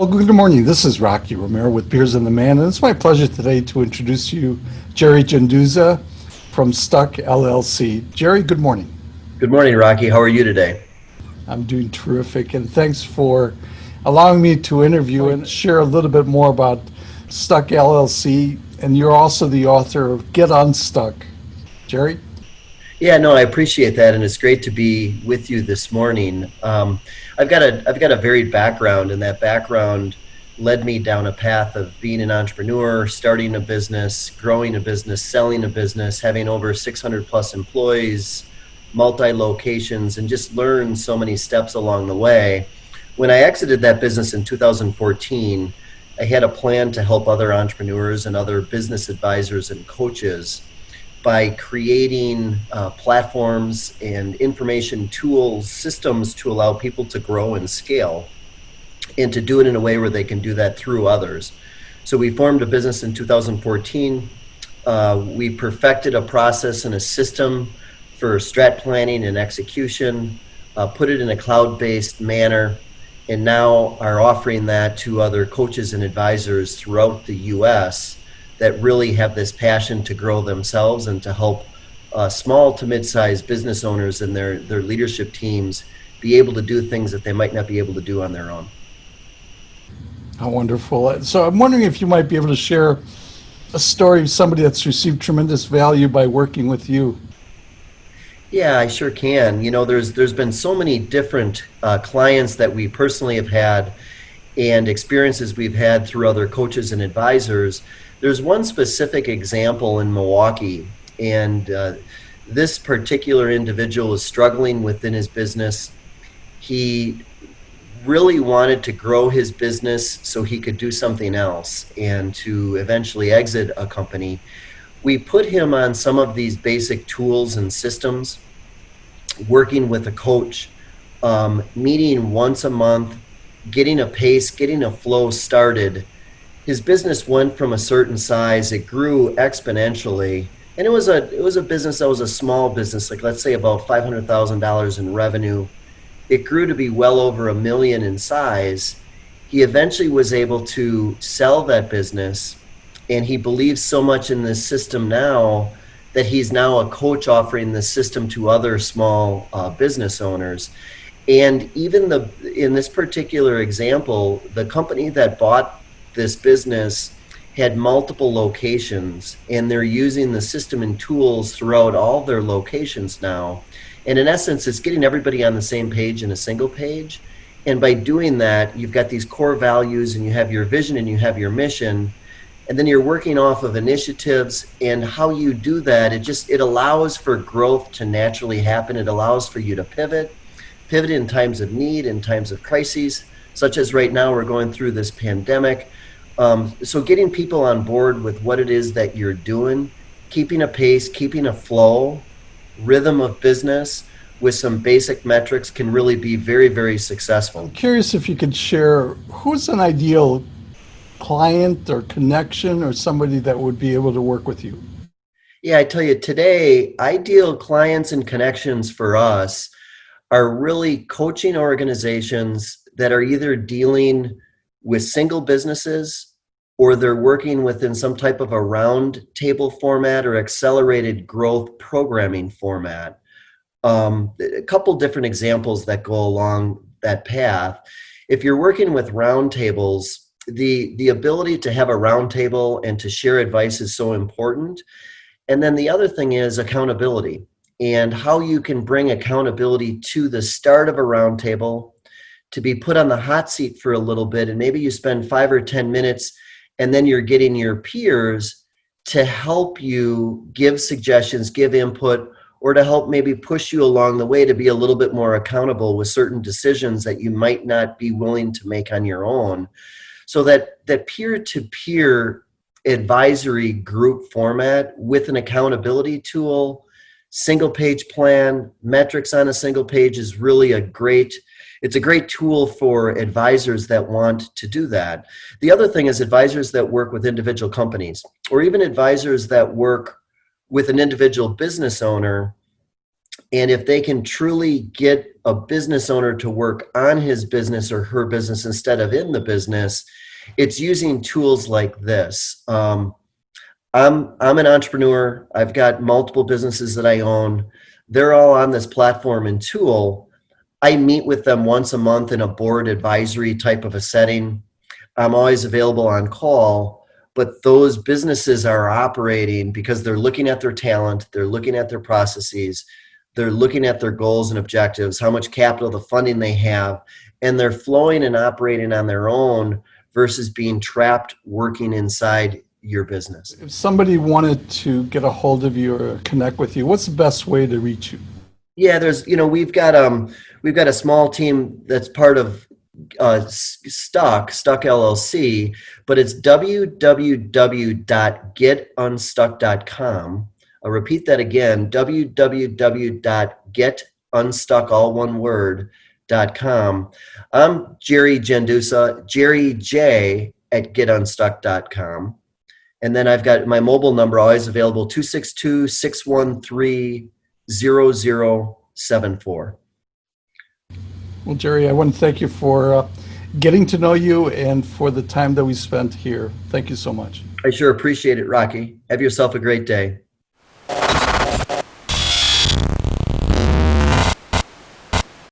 Well, good morning. This is Rocky Romero with Beers and the Man, and it's my pleasure today to introduce you Jerry Jendusa from Stuck LLC. Jerry, good morning. Good morning, Rocky. How are you today? I'm doing terrific, and thanks for allowing me to interview and share a little bit more about Stuck LLC. And you're also the author of Get Unstuck. Jerry? Yeah, no, I appreciate that, and it's great to be with you this morning. I've got a varied background, and that background led me down a path of being an entrepreneur, starting a business, growing a business, selling a business, having over 600 plus employees, multi locations, and just learned so many steps along the way. When I exited that business in 2014, I had a plan to help other entrepreneurs and other business advisors and coaches by creating platforms and information tools, systems to allow people to grow and scale, and to do it in a way where they can do that through others. So we formed a business in 2014. We perfected a process and a system for strat planning and execution, put it in a cloud-based manner, and now are offering that to other coaches and advisors throughout the US that really have this passion to grow themselves and to help small to mid-sized business owners and their leadership teams be able to do things that they might not be able to do on their own. How wonderful. So I'm wondering if you might be able to share a story of somebody that's received tremendous value by working with you. Yeah, I sure can. You know, there's been so many different clients that we personally have had and experiences we've had through other coaches and advisors. There's one specific example in Milwaukee, and this particular individual is struggling within his business. He really wanted to grow his business so he could do something else and to eventually exit a company. We put him on some of these basic tools and systems, working with a coach, meeting once a month, getting a pace, getting a flow started. His business went from a certain size, it grew exponentially, and it was a business that was a small business, like let's say about $500,000 in revenue. It grew to be well over a million in size. He eventually was able to sell that business, and he believes so much in this system now that he's now a coach offering this system to other small business owners. And even in this particular example, the company that bought this business had multiple locations, and they're using the system and tools throughout all their locations now. And in essence, it's getting everybody on the same page in a single page. And by doing that, you've got these core values, and you have your vision, and you have your mission. And then you're working off of initiatives, and how you do that, it allows for growth to naturally happen. It allows for you to pivot in times of need, in times of crises, such as right now we're going through this pandemic. So getting people on board with what it is that you're doing, keeping a pace, keeping a flow, rhythm of business with some basic metrics can really be very, very successful. I'm curious if you could share who's an ideal client or connection or somebody that would be able to work with you. Yeah, I tell you, today, ideal clients and connections for us are really coaching organizations that are either dealing with single businesses, or they're working within some type of a round table format or accelerated growth programming format. A couple different examples that go along that path. If you're working with roundtables, the ability to have a roundtable and to share advice is so important. And then the other thing is accountability, and how you can bring accountability to the start of a roundtable, to be put on the hot seat for a little bit, and maybe you spend 5 or 10 minutes, and then you're getting your peers to help you give suggestions, give input, or to help maybe push you along the way to be a little bit more accountable with certain decisions that you might not be willing to make on your own. So that peer-to-peer advisory group format with an accountability tool, single page plan, metrics on a single page is really it's a great tool for advisors that want to do that. The other thing is advisors that work with individual companies, or even advisors that work with an individual business owner. And if they can truly get a business owner to work on his business or her business instead of in the business, it's using tools like this. I'm an entrepreneur. I've got multiple businesses that I own. They're all on this platform and tool. I meet with them once a month in a board advisory type of a setting. I'm always available on call, but those businesses are operating because they're looking at their talent, they're looking at their processes, they're looking at their goals and objectives, how much capital, the funding they have, and they're flowing and operating on their own versus being trapped working inside your business. If somebody wanted to get a hold of you or connect with you, what's the best way to reach you? Yeah, we've got a small team that's part of Stuck LLC, but it's www.getunstuck.com. I'll repeat that again, www.getunstuck, all one word, .com. I'm Jerry Jendusa, Jerry J at getunstuck.com. And then I've got my mobile number always available, 262-613-0074. Well, Jerry, I want to thank you for getting to know you and for the time that we spent here. Thank you so much. I sure appreciate it, Rocky. Have yourself a great day.